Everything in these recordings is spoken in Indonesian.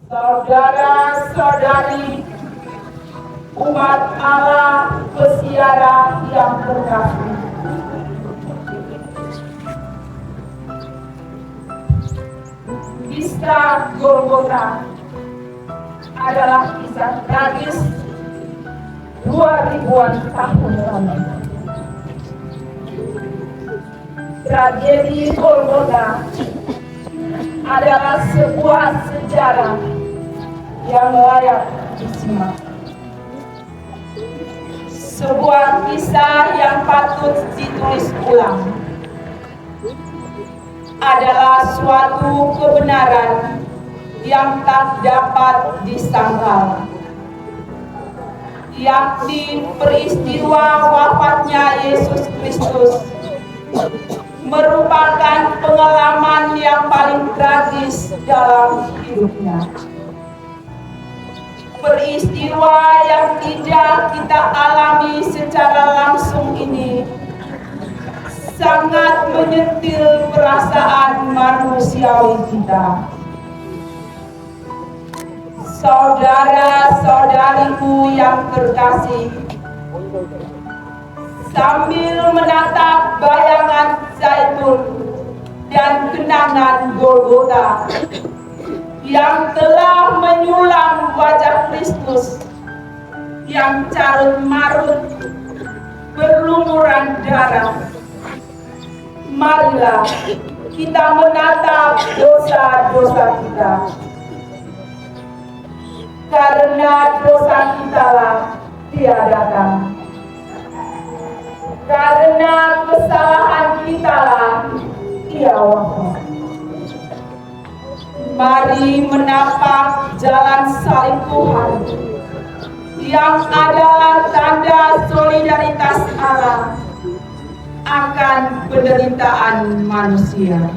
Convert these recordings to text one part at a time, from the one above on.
Saudara-saudari umat Allah peziarah yang terkasih, kisah Golgota adalah kisah tragis 2000-an tahun lalu. Tragedi Golgota adalah sebuah sejarah yang layak disimak. Sebuah kisah yang patut ditulis ulang. Adalah suatu kebenaran yang tak dapat disangkal, yakni peristiwa wafatnya Yesus Kristus merupakan pengalaman yang paling tragis dalam hidupnya. Peristiwa yang tidak kita alami secara langsung ini sangat menyentil perasaan manusiawi kita. Saudara-saudariku yang terkasih, sambil menatap bayangan zaitun dan kenangan Golgota yang telah menyulam wajah Kristus yang carut marut berlumuran darah, marilah kita menatap dosa-dosa kita. Karena dosa kitalah Dia datang. Karena kesalahan kitalah Dia wafat. Mari menapak jalan salib Tuhan yang adalah tanda solidaritas Allah akan penderitaan manusia.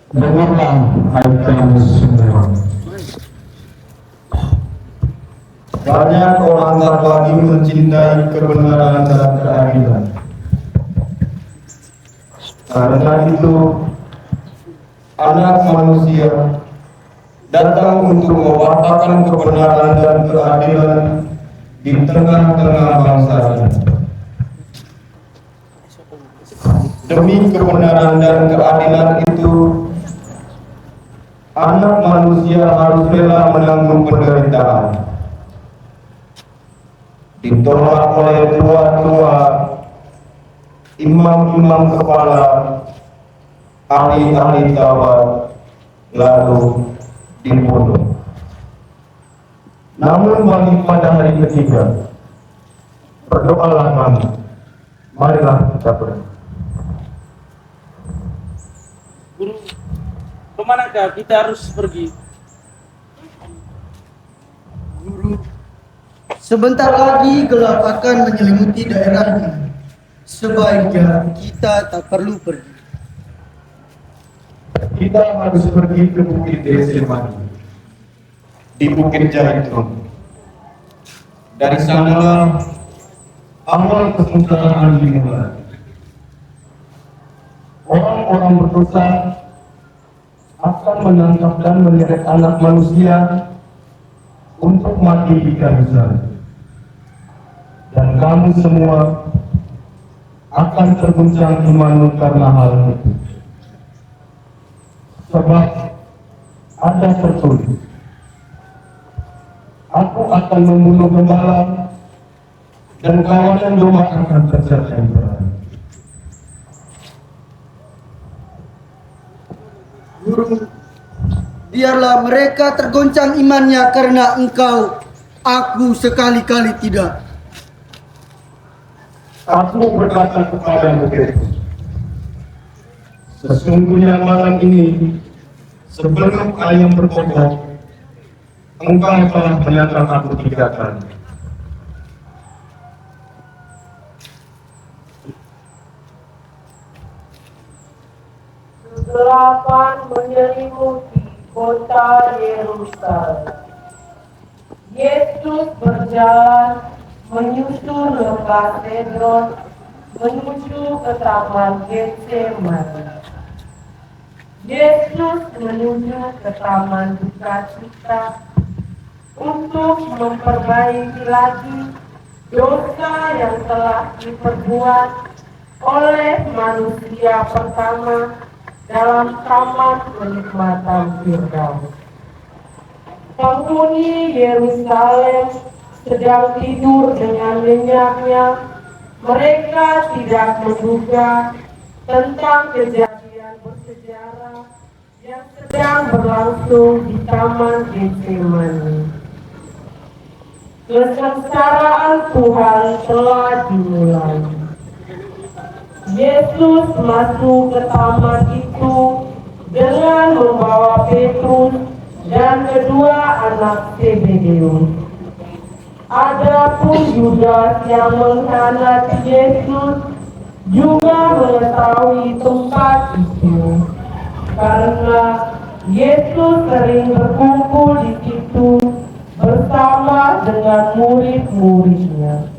Dengarlah hai kamu semua. Banyak orang tak lagi mencintai kebenaran dan keadilan. Karena itu, Anak Manusia datang untuk mewartakan kebenaran dan keadilan di tengah-tengah bangsa ini. Demi kebenaran dan keadilan itu, Anak Manusia harus rela menanggung penderitaan, ditolak oleh tua-tua, imam-imam kepala, ahli-ahli Taurat, lalu dibunuh. Namun bagi pada hari ketiga, berdoalah kami. Marilah kita berdoa. Guru, kemanakah kita harus pergi? Guru, sebentar lagi gelap akan menyelimuti daerah ini. Sebaiknya kita tak perlu pergi. Kita harus pergi ke Bukit Getsemani, di Bukit Zaitun. Dari sanalah awal kesusahan dimulai. Orang-orang berdosa akan menangkap dan menyeret Anak Manusia untuk mati di kayu salib. Dan kamu semua akan terguncang imanmu karena hal itu. Sebab ada tertulis, aku akan membunuh gembala dan kawanan domba akan tercerai berai. Guru, biarlah mereka tergoncang imannya karena engkau. Aku sekali-kali tidak. Aku berkata kepadamu, Petrus, sesungguhnya malam ini sebelum ayam berkokok, engkau telah menentang aku 3 kali. kegelapan menyelimuti kota Yerusalem. Yesus berjalan menyusur lembah Cedron menuju ke taman Getsemani. Yesus menuju ke taman duka cita untuk memperbaiki lagi dosa yang telah diperbuat oleh manusia pertama dalam taman kenikmatan Firdaus. Penghuni Yerusalem sedang tidur dengan nyenyaknya. Mereka tidak menduga tentang kejadian bersejarah yang sedang berlangsung di Taman Getsemani. Kesengsaraan Tuhan telah dimulai. Yesus masuk ke taman itu dengan membawa Petrus dan kedua anak Zebedeus. Adapun Yudas yang mengkhianati Yesus juga mengetahui tempat itu, karena Yesus sering berkumpul di situ bersama dengan murid-muridnya.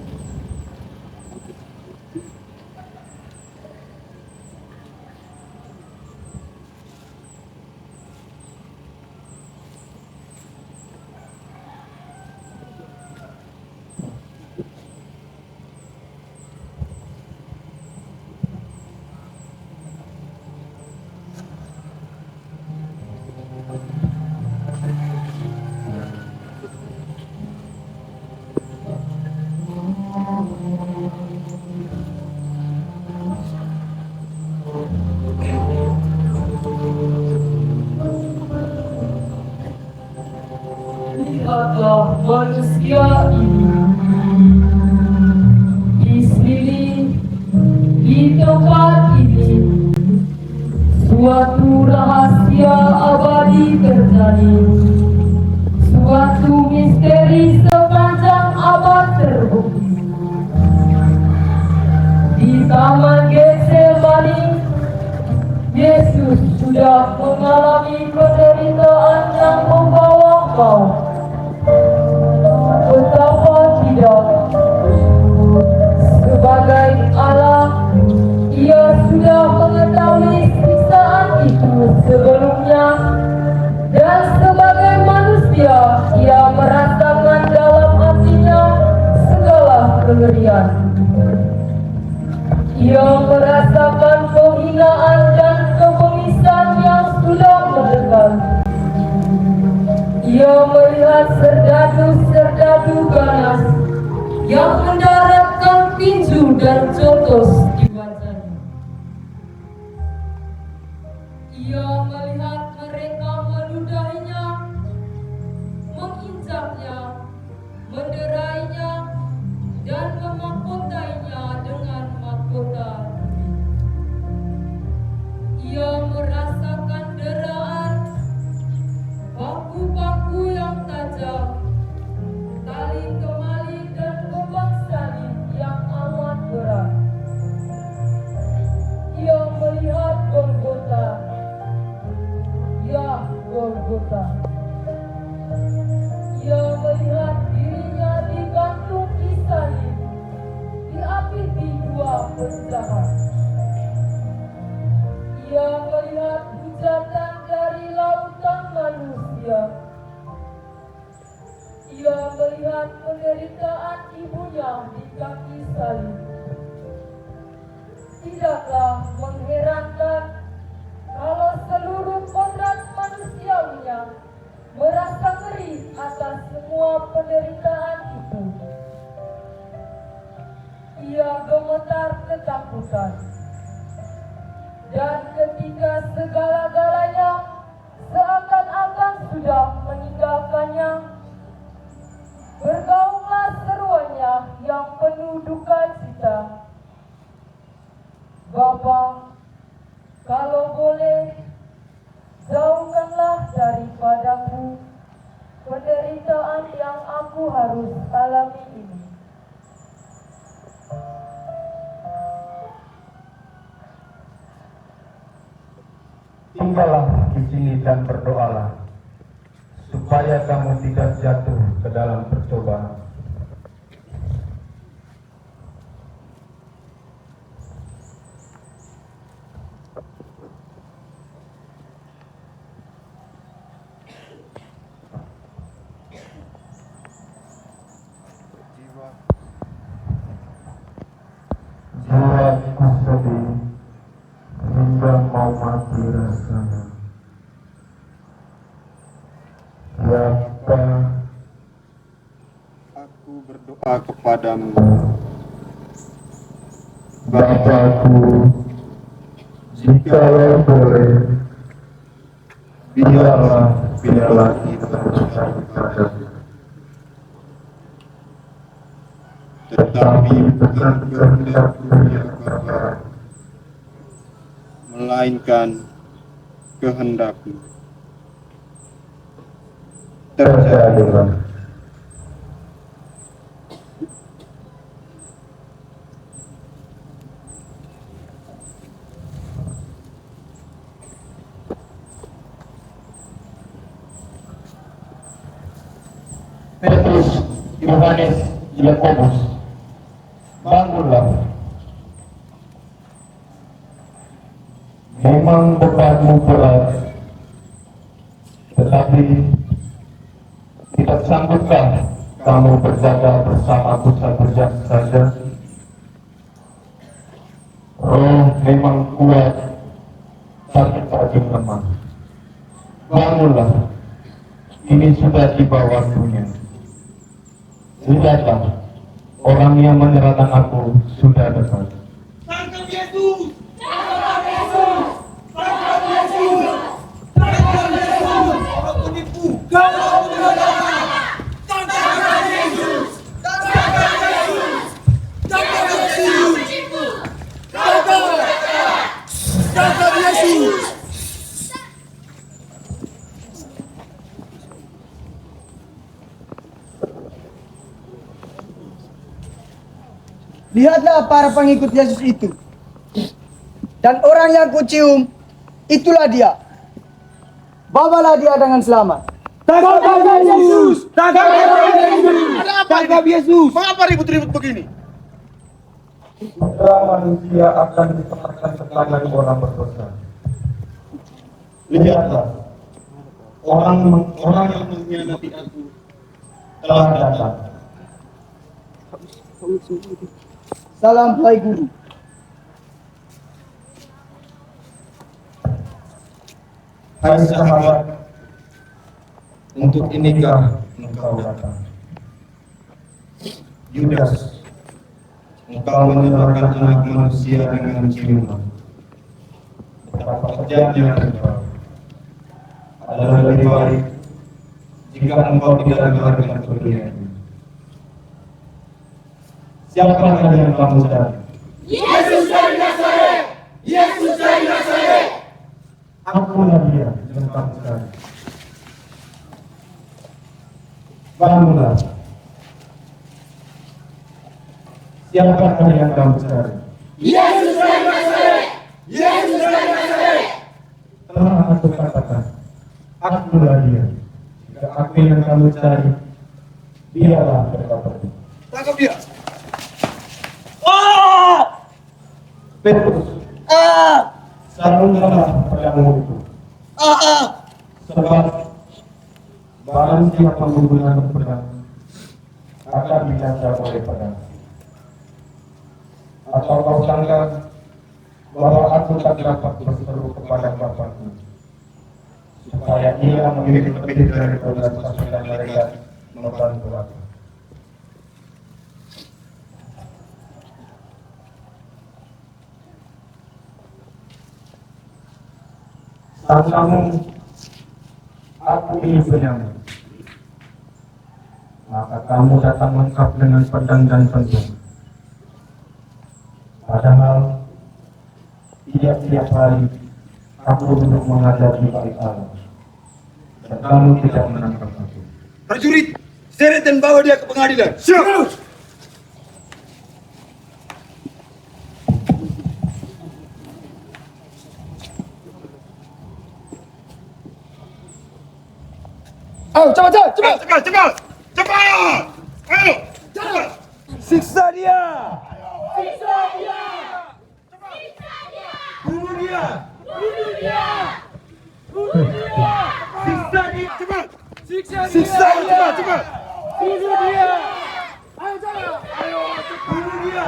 Lihatlah manusia ini di sini, di tempat ini, suatu rahasia abadi terjadi, suatu misteri sepanjang abad terbukti. Di Taman Getsemani, Yesus sudah mengalami penderitaan yang membawa maut. Betapa tidak, sebagai Allah, Ia sudah mengetahui siksaan itu sebelumnya, dan sebagai manusia Ia merasakan dalam hatinya segala kengerian. Ia merasakan penghinaan dan kebengisan yang sudah mendekat. Ia melihat serdadu-serdadu ganas yang mendaratkan tinju dan jotos di wajahnya. Ia melihat mereka meludahinya, menginjaknya, menderainya, dan memahkotainya dengan mahkota. Ia merasakan deraan, paku-paku yang tajam, tali kemali dan lubang salib yang amat berat. Ia melihat Golgota, ya Golgota. Ia melihat dirinya digantung di salib, diapiti dua penjahat. Ia melihat hujatan dari lautan manusia. Ia melihat penderitaan ibunya di kaki salib. Tidaklah mengherankan kalau seluruh kodrat manusiawinya merasa ngeri atas semua penderitaan itu. Ia gemetar ketakutan. Dan ketika segala-galanya seakan-akan sudah meninggalkannya, bergaunglah seruannya yang penuh duka cita. Bapa, kalau boleh, jauhkanlah daripadaku penderitaan yang aku harus alami ini. Tinggallah di sini dan berdoalah, supaya kamu tidak jatuh ke dalam percobaan. Jiwaku sedih hingga mau mati rasanya. Bapa, aku berdoa kepadamu. Bapakku, jikalau boleh, biarlah piala kita sampai padamu. Tetapi bukan kehendakku ya Bapa, melainkan kehendakmu. Terjadilah. Petrus, Yohanes, Yakobus, bangunlah. Memang bebanmu berat, tetapi tidak sanggupkah kamu berjaga bersamaku satu jam saja? Roh memang kuat, tapi daging lemah. Bangunlah, ini sudah tiba waktunya. Lihatlah, orang yang menyerahkan aku sudah dekat. Tangkap Yesus! Tangkap Yesus! Tangkap Yesus! Tangkap Yesus! Orang penipu! Kau penjara! Tangkap Yesus! Tangkap Yesus! Tangkap Yesus! Tangkap Yesus! Lihatlah para pengikut Yesus itu. Dan orang yang kucium, itulah dia. Bawalah dia dengan selamat. Tangkap Yesus! Tangkap Yesus! Tangkap Yesus. Mengapa ribut-ribut begini? Putra manusia akan diserahkan ke tangan orang berdosa. Lihatlah, orang yang mengkhianati aku telah datang. Salam Baik Guru. Hai sahabat, untuk inikah engkau datang? Yudas, engkau menyerahkan anak manusia dengan ciuman. Betapa kejamnya engkau. Adalah lebih baik jika engkau tidak dengarkan kebenaran. Siapakah yang kamu cari? Yesus dari Nazaret! Yesus dari Nazaret! Akulah dia yang kamu cari. Bangunlah. Siapakah yang kamu cari? Yesus dari Nazaret! Yesus dari Nazaret! Telah aku katakan, akulah dia. Jika aku yang kamu cari, dialah pergi. Tangkap dia! Petrus, sarunglah pedangmu itu. Sebab barang siapa menggunakan pedang akan binasa oleh pedang. Atau kau sangka bahwa aku tak dapat berseru kepada Bapakku supaya ia memiliki lebih dari 12 pasukan mereka membantu aku. Saat kamu, aku ini penyamun, maka kamu datang lengkap dengan pedang dan pentung. Padahal tiap-tiap hari aku duduk menghadapi bait Allah, dan kamu tidak menangkap aku. Prajurit, seret dan bawa dia ke pengadilan. Siap! Cepat! Ayo! Cepat! Siksa dia! Bunuh dia! Siksa dia! Cepat! Siksa dia! Cepat! Bunuh dia! Bunuh dia!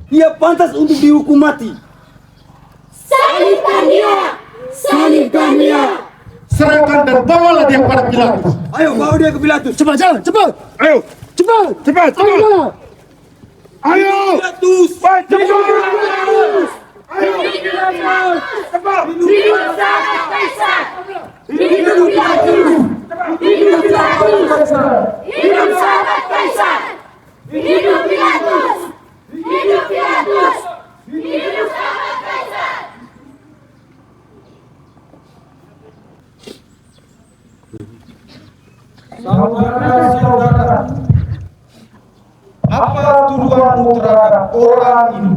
Dia pantas untuk dihukum mati. Salibkan dia! Serahkan dan bawalah dia kepada Pilatus. Ayo, bawa dia ke Pilatus. Cepat, jalan, cepat. Ayo, cepat. Ayo, Pilatus. Cepat. Ayo, Pilatus. Cepat. Hidup Kaisar. Hidup Pilatus. Hidup Kaisar. Hidup Kaisar. Hidup Pilatus. Hidup Pilatus. Hidup Kaisar. Saudara-saudara, apa tuduhanmu terhadap orang ini?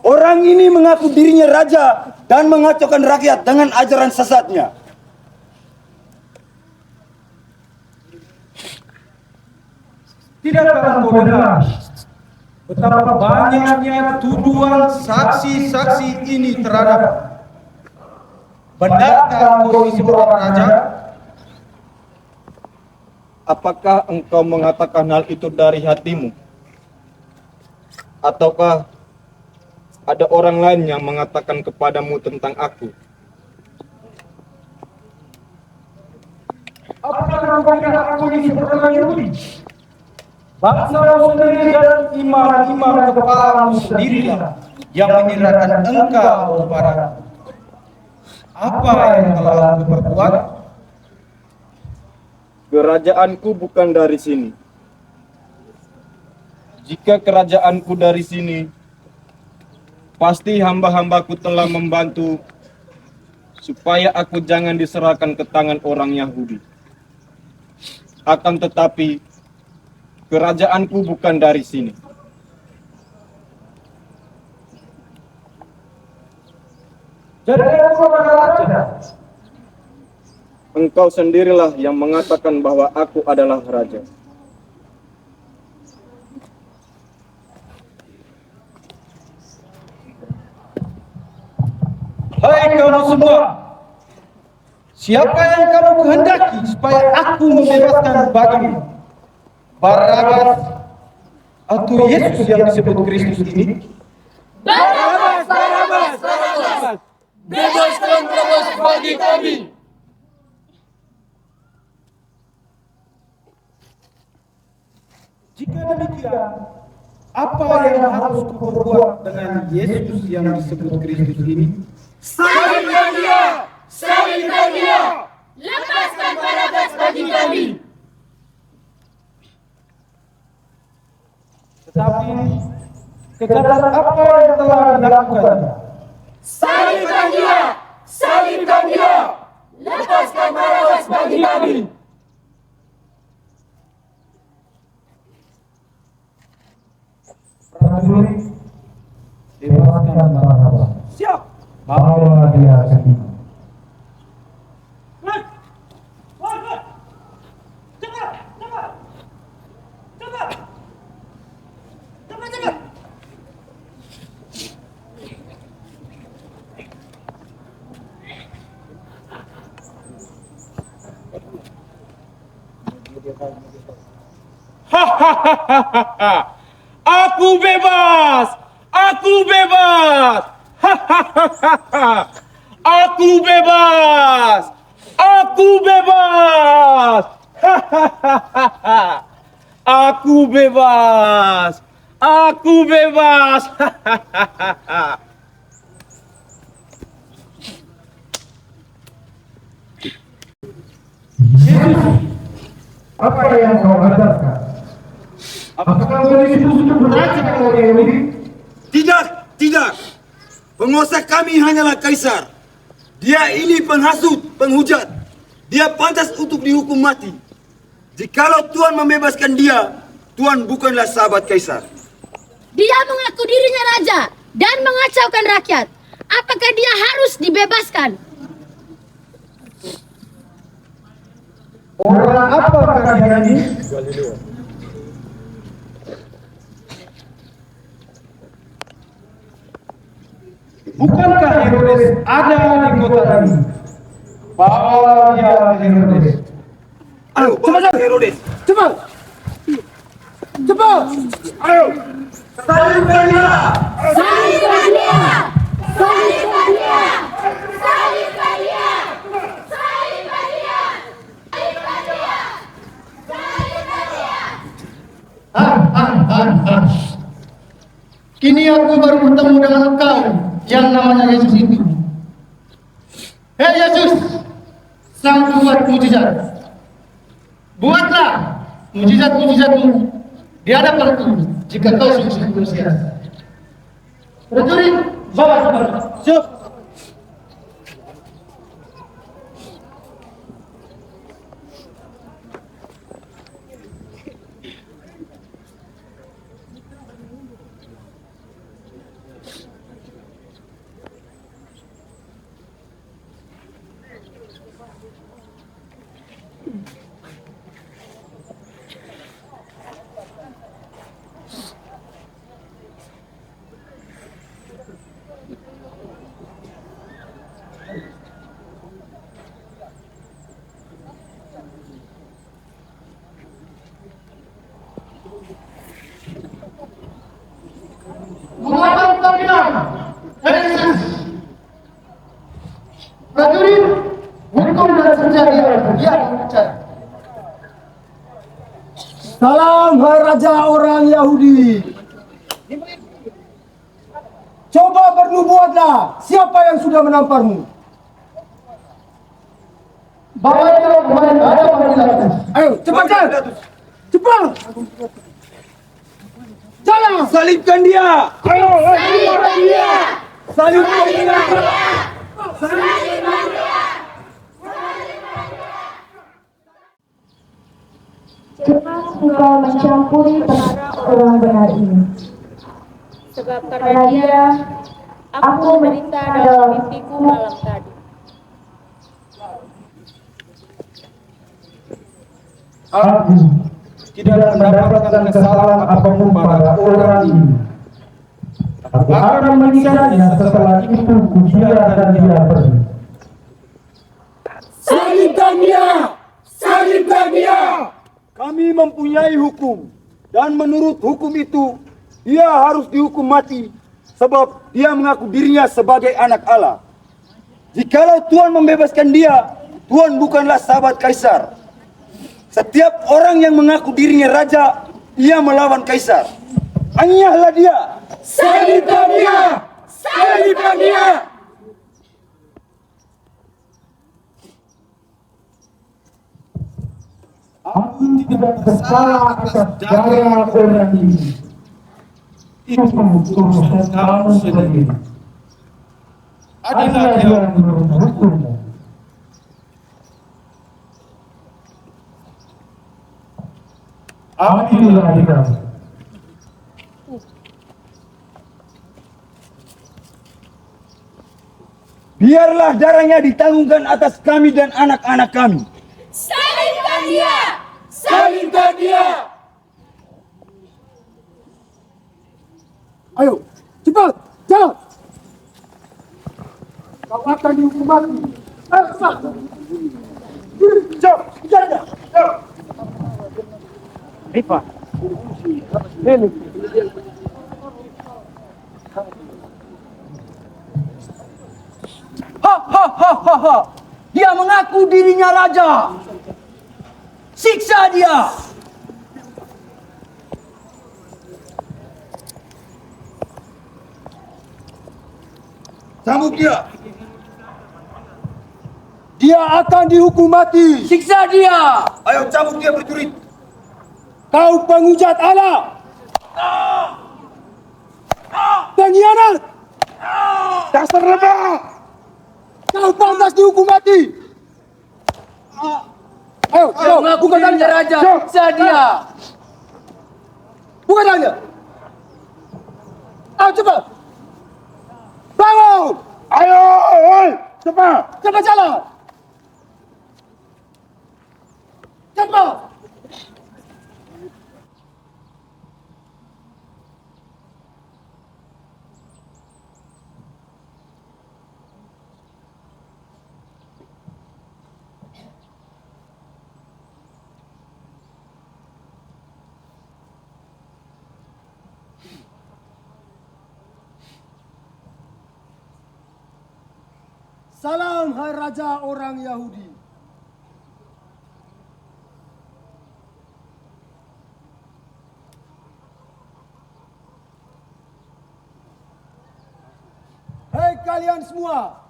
Orang ini mengaku dirinya raja dan mengacaukan rakyat dengan ajaran sesatnya. Tidakkah engkau dengar betapa banyaknya tuduhan saksi-saksi ini terhadap? Benarkah engkau ini seorang raja? Apakah engkau mengatakan hal itu dari hatimu? Ataukah ada orang lain yang mengatakan kepadamu tentang aku? Apakah engkau kira aku ini seorang Yahudi? Bangsamu sendiri dan imam-imam kepalamu sendirilah yang menyerahkan engkau kepadaku. Apa yang telah aku perbuat? Kerajaanku bukan dari sini. Jika kerajaanku dari sini, pasti hamba-hambaku telah membantu supaya aku jangan diserahkan ke tangan orang Yahudi. Akan tetapi, kerajaanku bukan dari sini. Jadi engkau adalah raja. Engkau sendirilah yang mengatakan bahwa aku adalah raja. Hai kamu semua, siapa yang kamu kehendaki supaya aku membebaskan bagimu? Barabas atau Yesus yang disebut Kristus ini? Barabas! Bebaskan Barabas bagi kami! Jika demikian, apa yang harus kuperbuat dengan Yesus yang disebut Kristus ini? Salibkan dia! Salibkan dia! Lepaskan Barabas bagi kami! Tetapi kejahatan apa yang telah dilakukannya? Salibkan dia! Salibkan dia! Lepaskan Barabas bagi kami! Prajurit, bebaskan Barabas. Siap. Bawa dia ke sini. Hahaha. Aku bebas! Aku bebas! Hahaha. Aku bebas! Aku bebas! Hahaha. Aku bebas! Aku bebas! Hahaha. Apa yang kau ajarkan? Apakah kau disebut raja oleh Yahudi? Tidak. Penguasa kami hanyalah Kaisar. Dia ini penghasut, penghujat. Dia pantas untuk dihukum mati. Jikalau Tuhan membebaskan dia, Tuhan bukanlah sahabat Kaisar. Dia mengaku dirinya raja dan mengacaukan rakyat. Apakah dia harus dibebaskan? Orang apakah dia ini? Galileo. Bukankah Herodes ada di kota ini? Bawa dia Herodes. Ayo, cepat Herodes. Cepat! Cepat! Ayo. Salibkan dia. Salibkan dia! Salibkan dia! Salibkan dia! Salibkan dia! Salibkan dia! Salibkan dia! Kini aku baru bertemu dengan engkau yang namanya Yesus itu. Hei Yesus, sang pembuat mujizat, buatlah mujizat-mujizatmu di hadapanku jika kau sungguh manusia. Prajurit, bawa kemari. Siap! Mengapa engkau diam? Hei Yesus, prajurit, hukum dan senjata dia berbicara. Salam hai Raja orang Yahudi. Coba bernubuatlah, siapa yang sudah menamparmu? Bawa dia kemari ke hadapan Pilatus. Ayo, cepat jalan. Cepat. Jalan. Salibkan dia. Ayo, Salibkan dia! salibkan dia. Salibkan dia! Jangan engkau mencampuri perkara orang benar ini. Sebab karena dia, aku menderita dalam mimpiku malam tadi. Aku tidak mendapatkan kesalahan apapun pada orang ini. Aku akan menyiksa setelah itu kubiarkan dia pergi. Salibkan dia. Salibkan dia. Kami mempunyai hukum, dan menurut hukum itu dia harus dihukum mati sebab dia mengaku dirinya sebagai anak Allah. Jikalau Tuhan membebaskan dia, Tuhan bukanlah sahabat Kaisar. Setiap orang yang mengaku dirinya raja, ia melawan Kaisar. Anyahlah dia. Salibkan dia. Salibkan dia. Aku tidak bersalah atas darah orang ini. Itu urusan kamu sendiri. Adalah yang menghukummu. Ambillah dia. Biarlah darahnya ditanggungkan atas kami dan anak-anak kami. Salibkan dia! Salibkan dia. Ayo, cepat, jalan. Kau akan dihukum mati. Ayo, cepat. Jom, kejar dia. Jom. Rifa. Ini. Ha. Dia mengaku dirinya raja. Siksa dia. Cambuk dia. Dia akan dihukum mati. Siksa dia. Ayo cambuk dia berjurit. Kau penghujat Allah. Pengkhianat. Dasar lemah. Kau pantas dihukum mati. Ayo, buka tangannya raja. Siksa dia. Buka tangannya. Ayo cepat. Bangun. Ayo, oi, cepat. Cepat jalan. cepat. Salam hai Raja orang Yahudi. Hei kalian semua,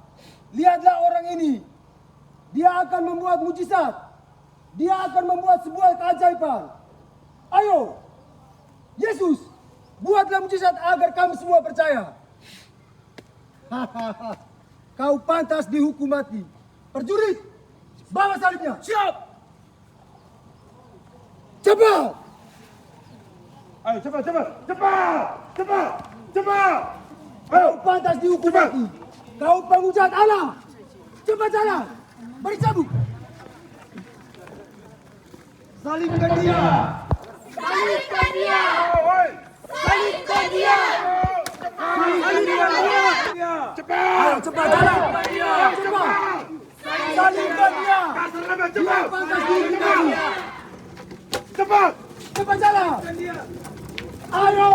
lihatlah orang ini. Dia akan membuat mujizat. Dia akan membuat sebuah keajaiban. Ayo, Yesus, buatlah mujizat agar kami semua percaya. Hahaha. Kau pantas dihukum mati. Prajurit, bawa salibnya. Siap. Cepat. Ayo cepat. Kau pantas dihukum mati. Kau penghujat Allah. Cepat jalan. Beri cabut. Salibkan dia. Salibkan dia. Salibkan dia. Salibkan dia. Ayo cepat jalan. Cepat. Salibkan dia. Dia pantas dihukum mati. Cepat. Cepat jalan. Ayo.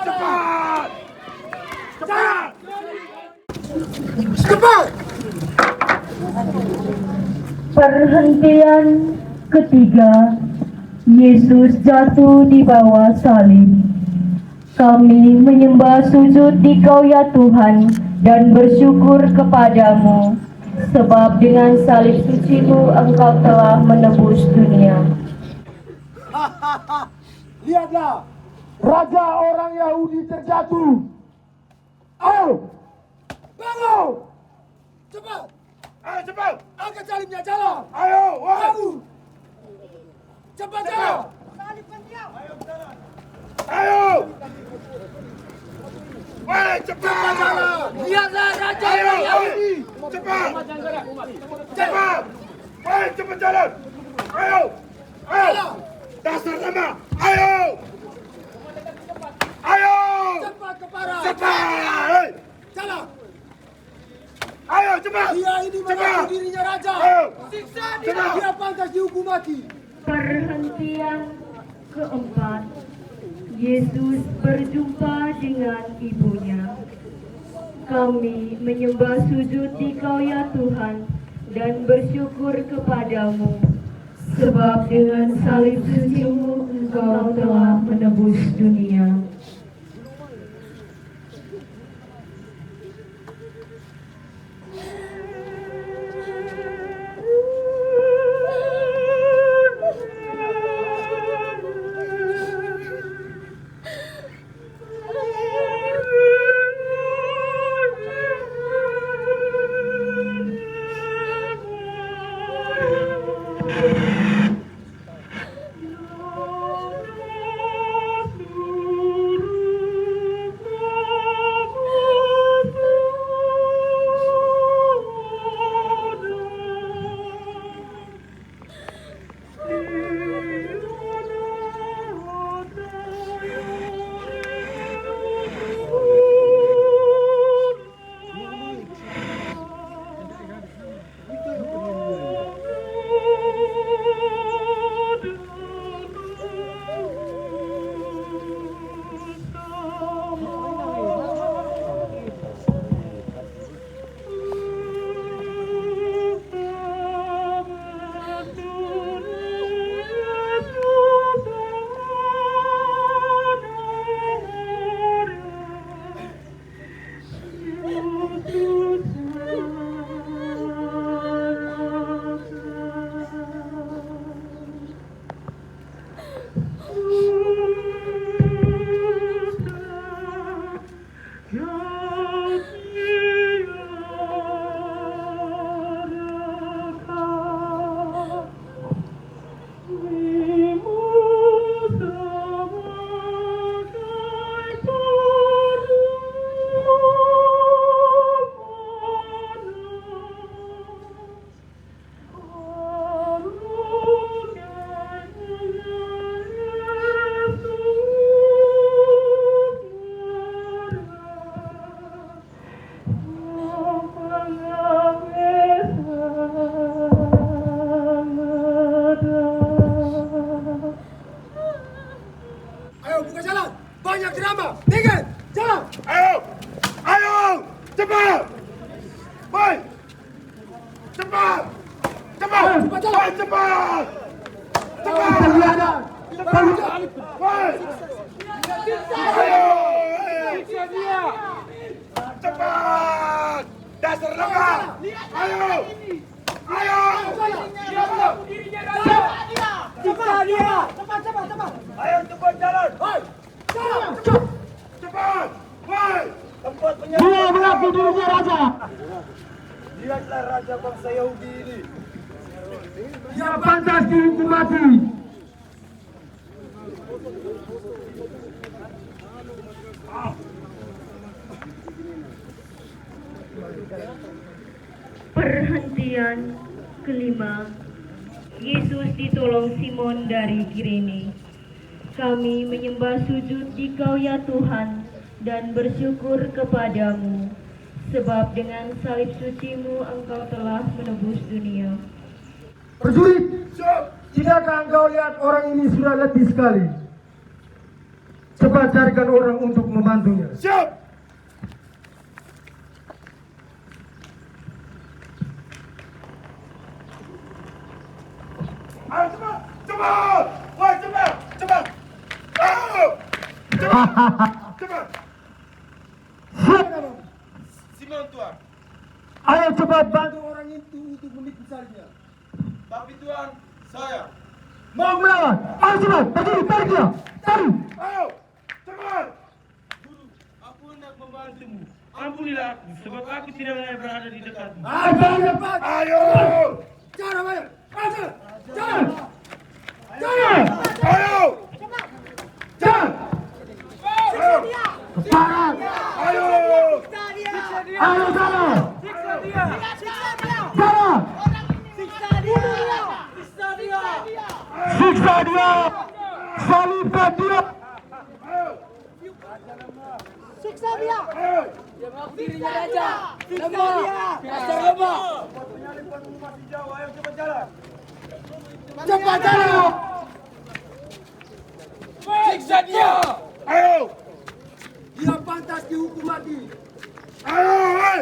Cepat. Jalan. Cepat. Perhentian ketiga, Yesus jatuh di bawah salib. Kami menyembah sujud di Kau ya Tuhan dan bersyukur kepadamu, sebab dengan salib suci-Mu Engkau telah menebus dunia. Lihatlah, Raja orang Yahudi terjatuh. Ayo, bangun. Cepat. Ayo cepat. Angkat salibnya, jalan. Ayo. Bangun. Cepat jalan. Ayo. Cepat Cepat jalan. Lihatlah Raja orang Yahudi. Cepat. Cepat jalan. Ayo. Dasar nama. Ayo. Cepat ke parah. Cepat. Jalan. Ayo cepat. Dia ini mengaku dirinya raja. Ayo. Siksa dia. Dia pantas dihukum mati. Perhentian keempat, Yesus berjumpa dengan ibunya. Kami menyembah sujud di Kau ya Tuhan dan bersyukur kepadamu, sebab dengan salib suci-Mu Engkau telah menebus dunia. Cepat! Dasar lemah! Ayo! Ayo! Cepat dia! Cepat! Ayo cepat jalan! Cepat! Woi! Tempat penyerang! Dia mengaku dirinya raja. Lihatlah raja bangsa Yahudi ini. Dia pantas dihukum mati. Perhentian kelima, Yesus ditolong Simon dari Kirene. Kami menyembah sujud di Kau ya Tuhan dan bersyukur kepadamu, sebab dengan salib suci-Mu Engkau telah menebus dunia. Prajurit, tidakkah engkau lihat orang ini sudah letih sekali? Cepat carikan orang untuk membantunya. Siap! Ayo cepat! Cepat! Woi cepat! Cepat! Ayo! Cepat! Cepat! Simon Tuan. Ayo cepat bantu orang itu untuk memikul salibnya. Tapi Tuan, saya. Mau melawan? Ayo cepat, prajurit, tarik dia, tarik. Ayo! Cepat! Guru, aku hendak membantumu. Ampunilah aku, sebab aku tidak layak berada di dekatmu. Ayo cepat. Ayo! Jangan bayar. Ayo, jangan. Jangan. Ayo! Jangan. Ayo! Keparat. Ayo! Ayo sana. Sana. Siksa dia. Salibkan dia. Ayo! Cepat jalan. Siksa dia! Ayo! Dia pantas dihukum mati. Ayo! Woi!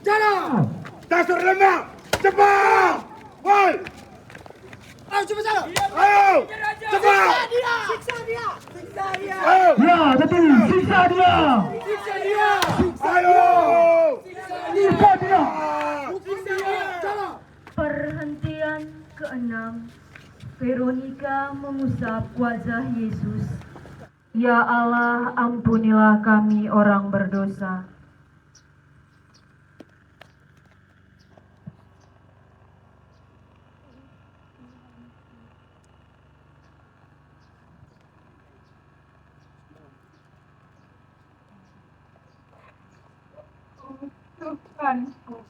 Jalan. Dasar lemah! Cepat! Woi! Ayo cepat jalan. Ayo! Cepat! Ayo! Ya, betul. Siksa dia. Ayo! Siksa dia. Perhentian keenam, Veronika mengusap wajah Yesus. Ya Allah, ampunilah kami orang berdosa. Tuhanku.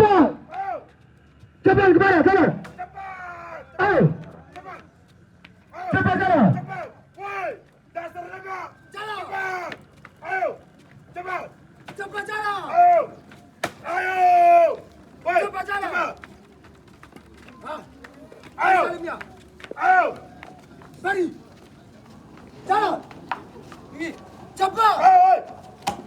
Cepat. Cepat kemana? Sana. Ayo. Cepat sana. Woi, dasar lemah. Cepat. Ayo. Cepat. Cepat jalan. Ayo. Ayo. Woi, cepat jalan. Ayo. Ayo. Bari. Jalan. Ini. Cepat.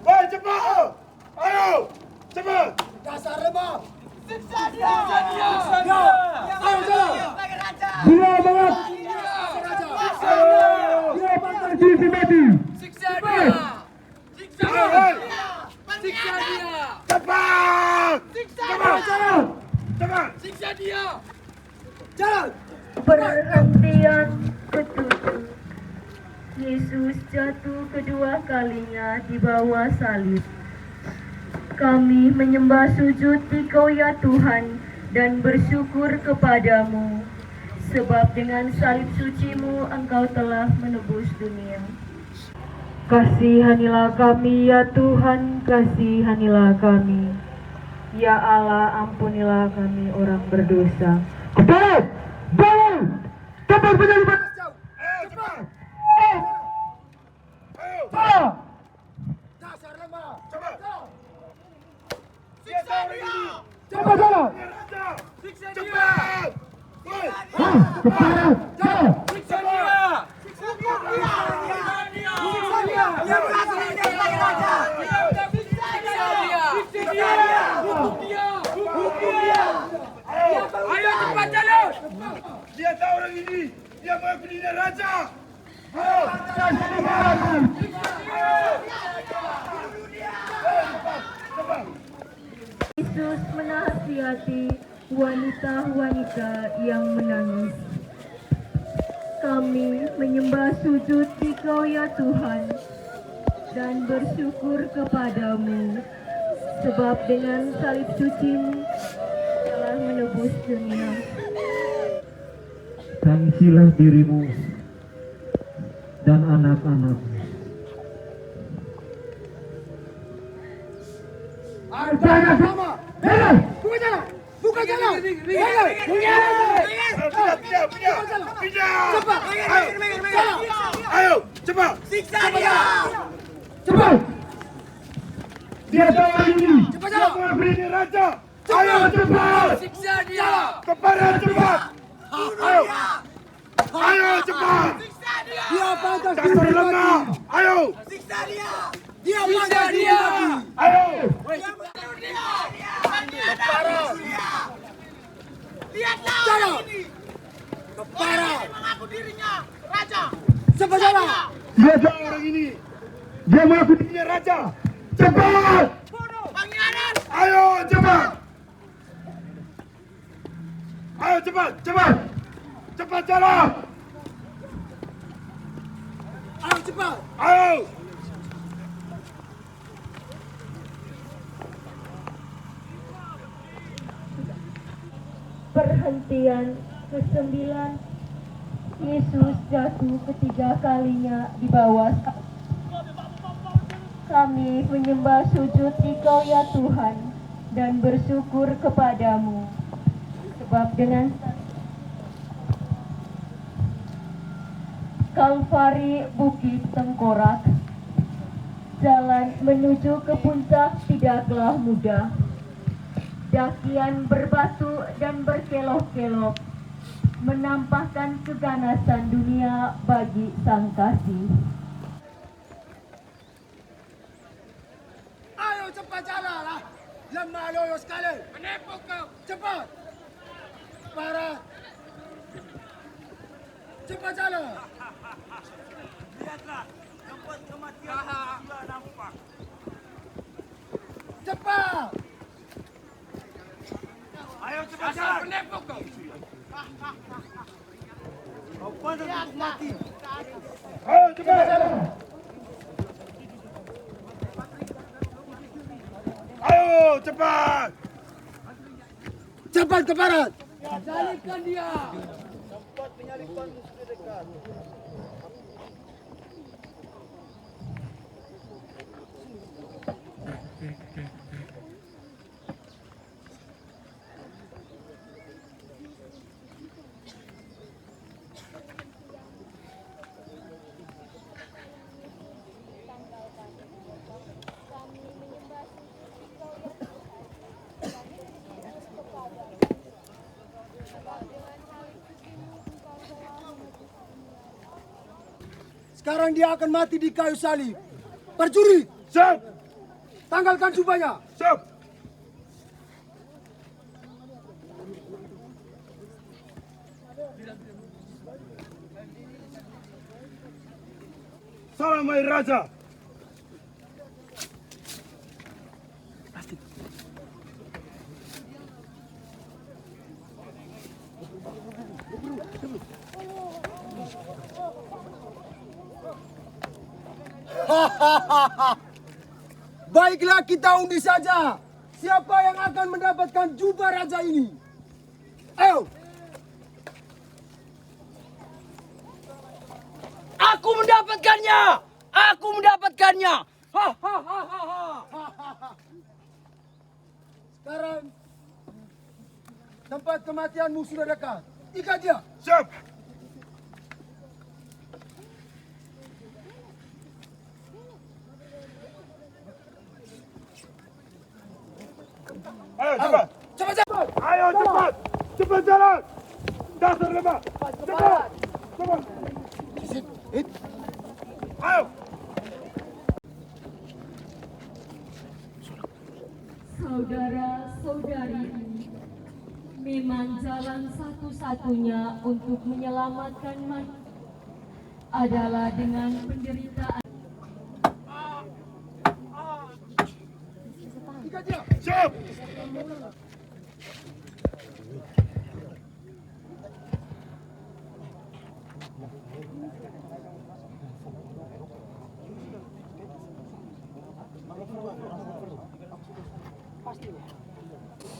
Woi, cepat. Ayo. Cepat. Dasar lemah. Siksa dia. Siksa dia. Ayo jalan. Gila banget. Gila banget TV mati. Siksa dia. Siksa dia. Siksa dia. Cepat. Siksa dia. Jalan. Cepat. Siksa dia. Jalan. Perhentian ketujuh. Yesus jatuh kedua kalinya di bawah salib. Kami menyembah sujud Engkau ya Tuhan dan bersyukur kepadamu, sebab dengan salib suci-Mu Engkau telah menebus dunia. Kasihanilah kami ya Tuhan, kasihanilah kami. Ya Allah, ampunilah kami orang berdosa. Cepat. Jalan. Cepat penyelibat. Ayo cepat. Ayo. Salah. Dasar lemah. Cepat. Siksa dia. Cepat jalan. Siksa dia. Cepat. Woi. Cepat. Jalan. Siksa dia. Siksa dia. Siksa dia. Siksa dia. Dia berhasil menjadi raja. Siksa dia. Siksa dia. Hukum dia. Hukum dia. Ayo cepat jalan. Dia tahu orang ini. Dia mengaku diri raja. Ayo. Yesus menasihati wanita-wanita yang menangis. Kami menyembah sujud Engkau ya Tuhan dan bersyukur kepadamu, sebab dengan salib suci-Mu telah menebus dunia. Tangisilah dirimu dan anak-anakmu. Jangan sama. Jalan. Buka jalan. Buka jalan. Jalan. Cepat. Ayo, cepat. Siksa dia. Cepat. Dia tahu hari ini. Cepat jalan. Dia beri raja. Ayo cepat. Siksa dia. Kepada cepat. Ayo. Ayo cepat. Siksa dia. Dia pantas Dasar lemah. Ayo. Siksa dia. Dia pantas dia. Ayo. Lihatlah orang ini. Orang ini mengaku dirinya raja. Cepat jalan. Dia tahu orang ini. Dia mengaku dirinya raja. Cepat. Pengkhianat. Ayo cepat. Ayo cepat. Cepat. Cepat jalan. Ayo cepat. Ayo. Perhentian ke-9. Yesus jatuh ketiga kalinya di bawah salib. Kami menyembah sujud Engkau ya Tuhan dan bersyukur kepadamu, sebab dengan Kalvari Bukit Tengkorak, jalan menuju ke puncak tidaklah mudah. Dakian berbatu dan berkelok-kelok menampakkan keganasan dunia bagi sang kasih. Ayo cepat jalan lah. Lemah loyo sekali. Menipu kau. Cepat. Parah. Cepat jalan. Lihatlah. Tempat kematian sudah nampak. Cepat. Ayo cepat jalan. Menipu kau. Kau pantas untuk mati. Ayo cepat jalan. Ayo cepat. Cepat ke barat. Salibkan dia. Tempat penyaliban sudah dekat. Sekarang dia akan mati di kayu salib. Prajurit, Siap. tanggalkan jubahnya. Siap. Salam hai Raja. Baiklah, kita undi saja. Siapa yang akan mendapatkan jubah raja ini? Ayo. Aku mendapatkannya! Aku mendapatkannya! Sekarang tempat kematianmu sudah dekat. Ikat dia. Siap. Ayo cepat. Cepat. Ayo cepat. Cepat jalan. Dasar lemah. Cepat. Cepat. Ayo. Saudara-saudari ini memang jalan satu-satunya untuk menyelamatkan manusia adalah dengan penderitaan. Ikat dia. Siap.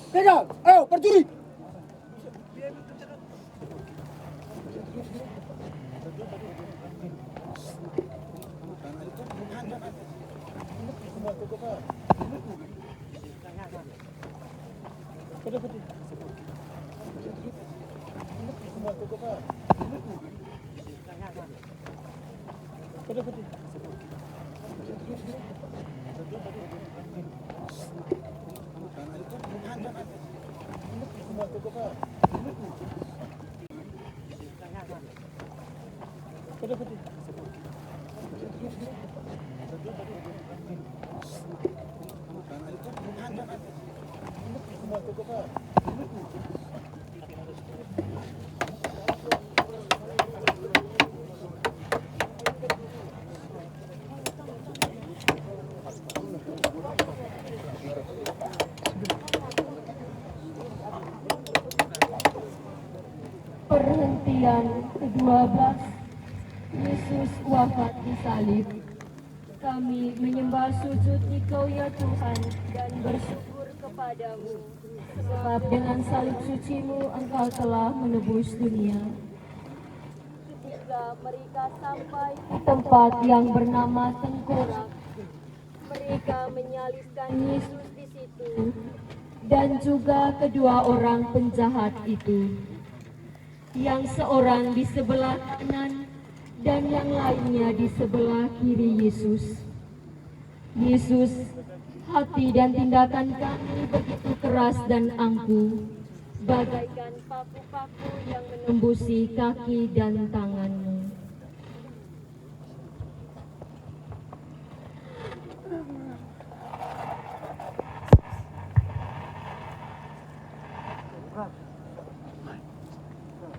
Pegang. Ayo, prajurit. Perhentian ke-12, Yesus wafat di salib. Kami menyembah sujud Engkau ya Tuhan dan bersyukur kepadamu, sebab dengan salib suci-Mu Engkau telah menebus dunia. Ketika mereka sampai di tempat yang bernama Tengkorak, mereka menyalibkan Yesus di situ dan juga kedua orang penjahat itu, yang seorang di sebelah kanan dan yang lainnya di sebelah kiri Yesus. Yesus, hati dan tindakan kami begitu keras dan angkuh, bagaikan paku-paku yang menembusi kaki dan tangan-Mu.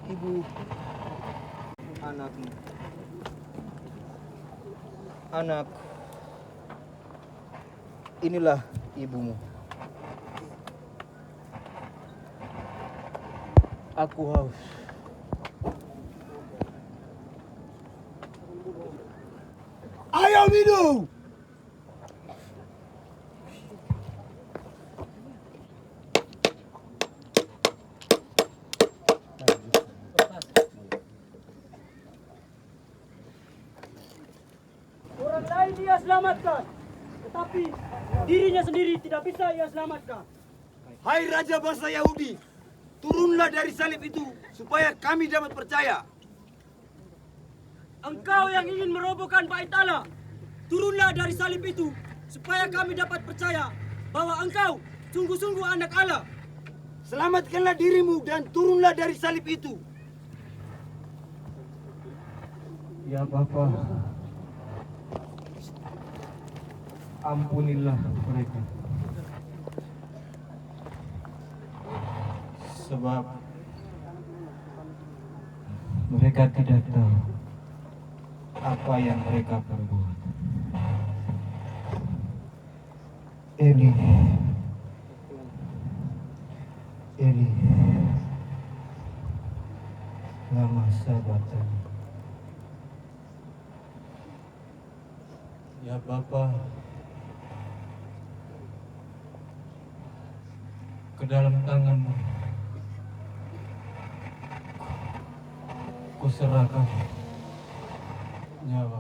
Ibu, anakmu. Anak, inilah ibumu. Aku haus. Ayo minum. Orang lain dia selamatkan, tetapi dirinya sendiri tidak bisa ia selamatkan. Hai Raja bangsa Yahudi, turunlah dari salib itu supaya kami dapat percaya. Engkau yang ingin merobohkan bait Allah, turunlah dari salib itu supaya kami dapat percaya bahwa Engkau sungguh-sungguh anak Allah. Selamatkanlah dirimu dan turunlah dari salib itu. Ya Bapa, ampunilah mereka. Sebab mereka tidak tahu apa yang mereka perbuat. Ini lama sahabatan. Ya Bapa, ke dalam tangan-Mu kuserahkan nyawa.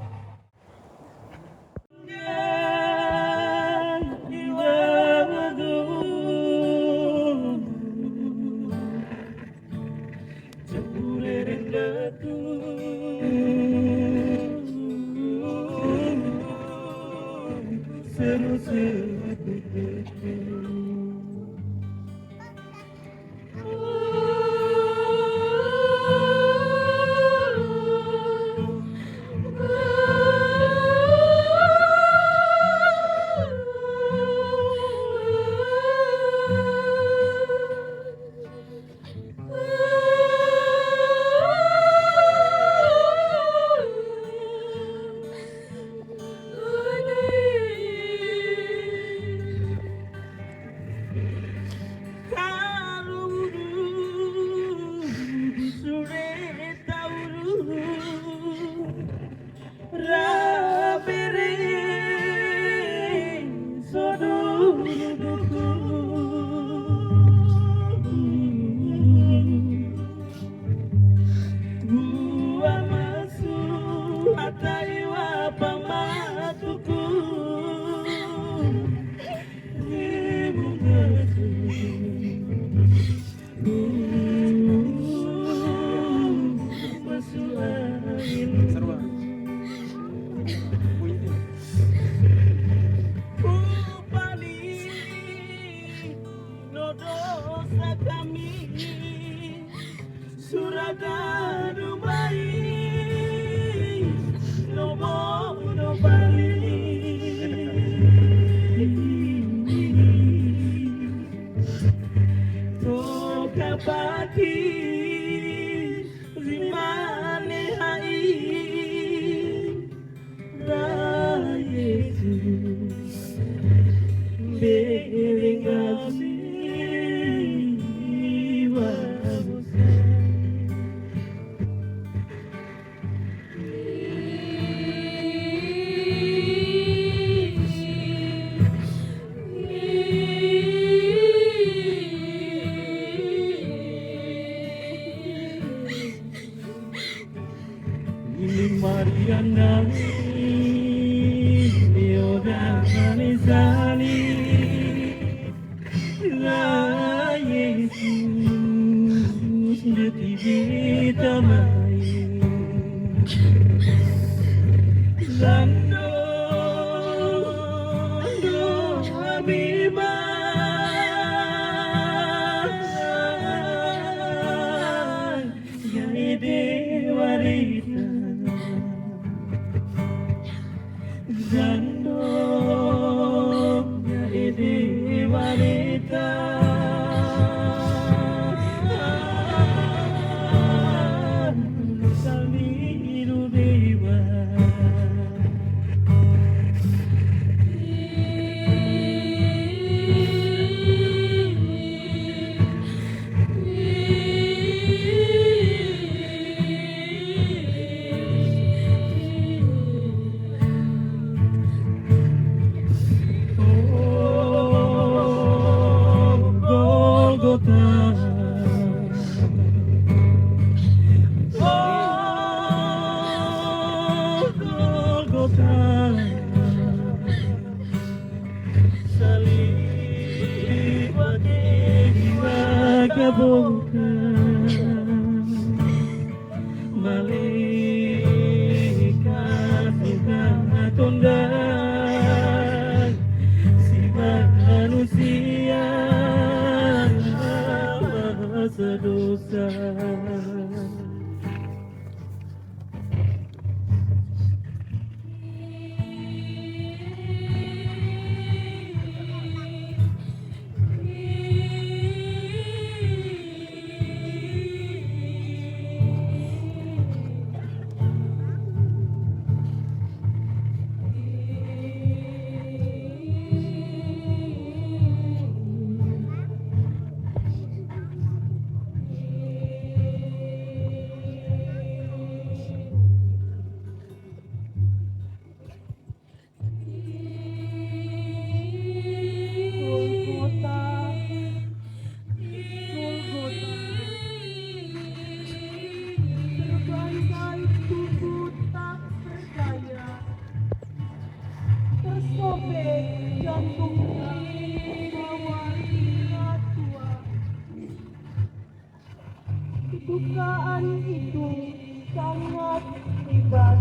hebat.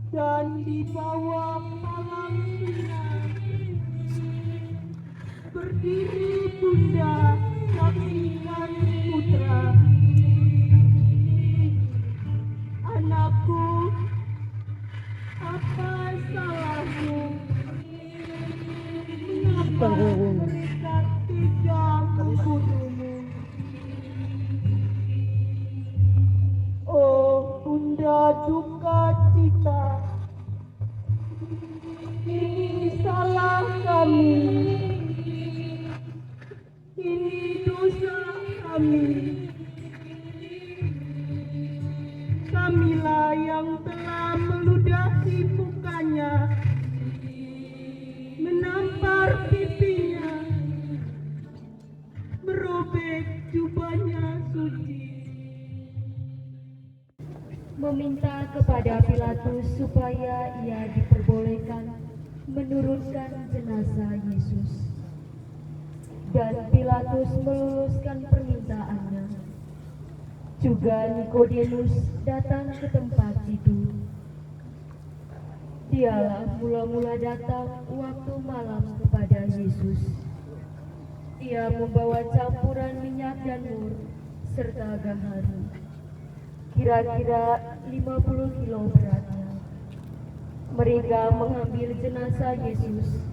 Dan di bawah palang pinang berdiri Bunda saksikan putra. Anakku, apa salahmu? Mengapa mereka tidak membunuhmu? Oh, Bunda duka cita, ini salah kami, ini dosa kami. Kamilah yang telah meludahi mukanya, menampar pipinya, merobek jubahnya suci. Meminta kepada Pilatus supaya ia diperbolehkan menurunkan jenazah Yesus. Dan Pilatus meluluskan permintaannya. Juga Nikodemus datang ke tempat itu. Dialah mula-mula datang waktu malam kepada Yesus. Ia membawa campuran minyak dan mur serta gaharu, kira-kira 50 kilo beratnya. Mereka mengambil jenazah Yesus,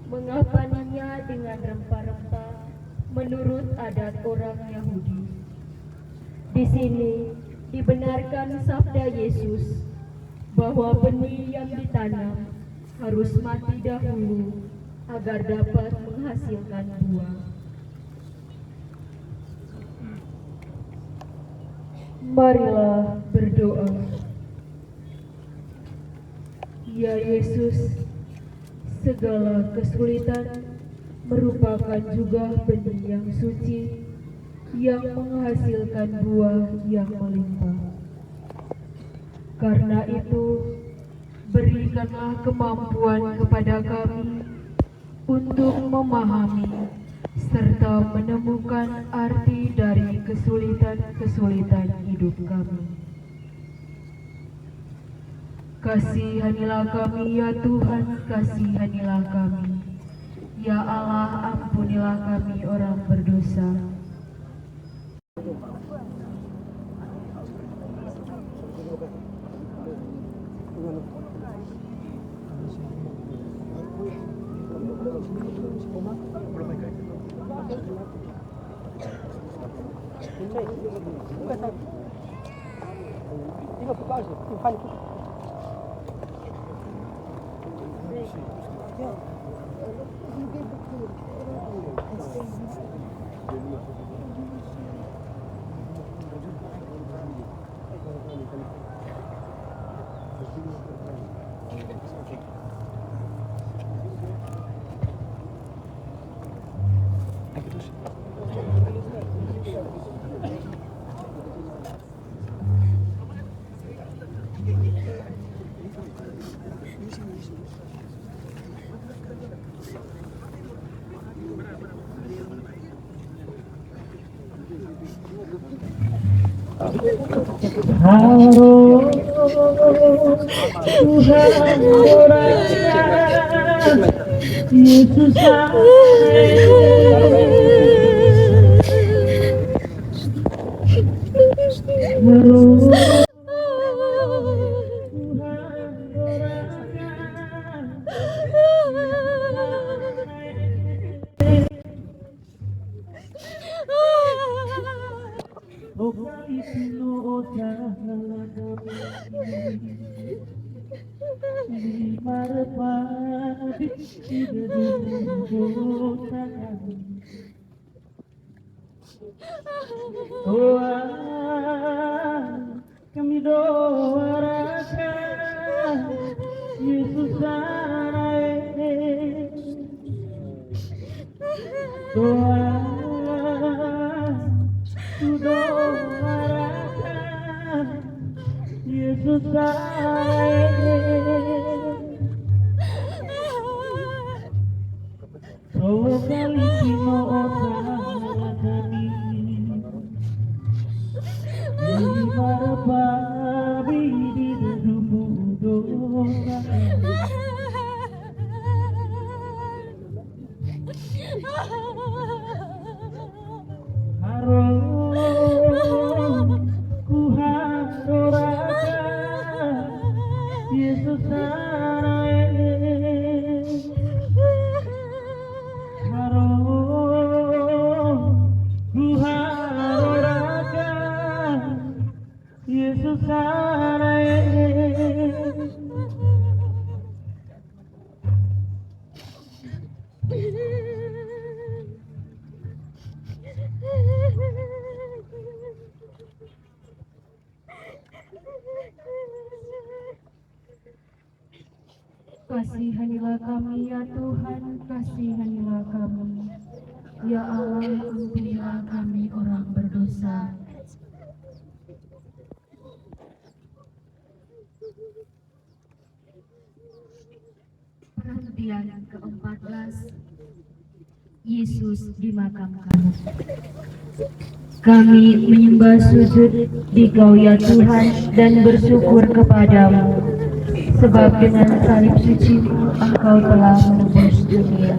mengapaninya dengan rempah-rempah menurut adat orang Yahudi. Di sini dibenarkan sabda Yesus bahwa benih yang ditanam harus mati dahulu agar dapat menghasilkan buah. Marilah berdoa. Ya Yesus, segala kesulitan merupakan juga benih yang suci yang menghasilkan buah yang melimpah. Karena itu, berikanlah kemampuan kepada kami untuk memahami serta menemukan arti dari kesulitan-kesulitan hidup kami. Kasihanilah kami ya Tuhan, kasihanilah kami. Ya Allah, ampunilah kami orang berdosa. Tuhan berkata, Yesus kami doakan Yesus doa Yesus sana. Kasihanilah kami ya Tuhan, kasihanilah kami. Ya Allah, ampunilah kami orang berdosa. Perhentian ke-14, Yesus dimakamkan. Kami menyembah sujud di Kau ya Tuhan dan bersyukur kepadamu, sebab dengan salib suci Engkau telah menebus dunia.